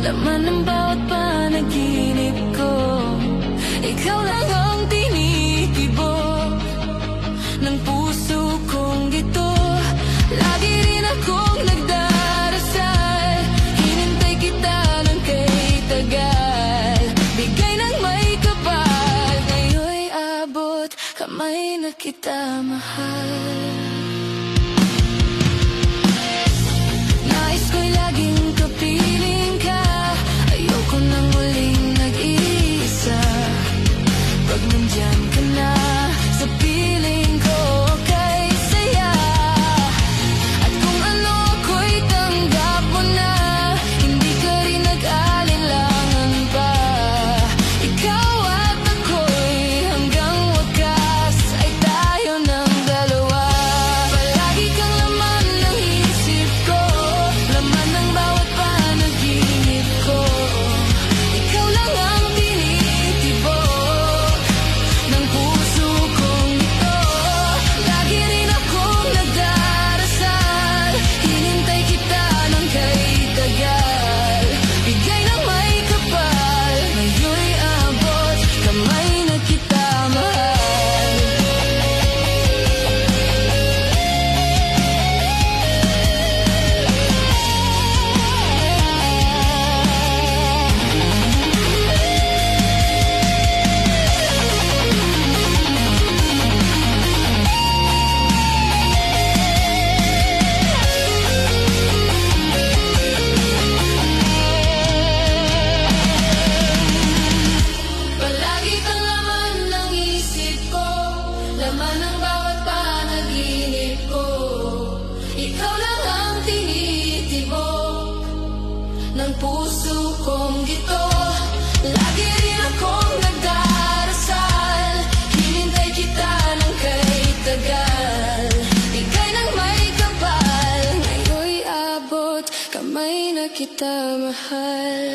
laman ng bawat panaginip ko. Ikaw lang ang tinitibok ng puso kong ito. Lagi rin akong nagdarasal, hinintay kita ng kay tagal. Bigay ng may kapal, ngayon'y abot kamay na kita mahal. Nais ko'y laging kapiling ka, ayoko nang muling nag-iisa. Pag nandyan ka na sa piling ko, kay saya. At kung ano ako'y tanggap mo na, hindi ka rin nag-alinlangan pa. Ikaw at ako'y hanggang wakas ay tayo ng dalawa. Palagi kang laman ng isip ko, laman ng bawat panaginip ko. Ikaw lang ang tinitibok ng puso kong ito. Lagi rin akong nagdarasal, hinintay kita ng kay tagal. Bigay ng may kapal, ngayon'y abot kamay na kita mahal. Palagi kang laman ng isip ko, laman ng bawat panaginip ko. Ikaw lang ang tinitibok ng puso kong ito. Lagi rin akong nagdarasal, hinintay kita ng kay tagal. Bigay ng may kapal, ngayon'y abot kamay na kita mahal.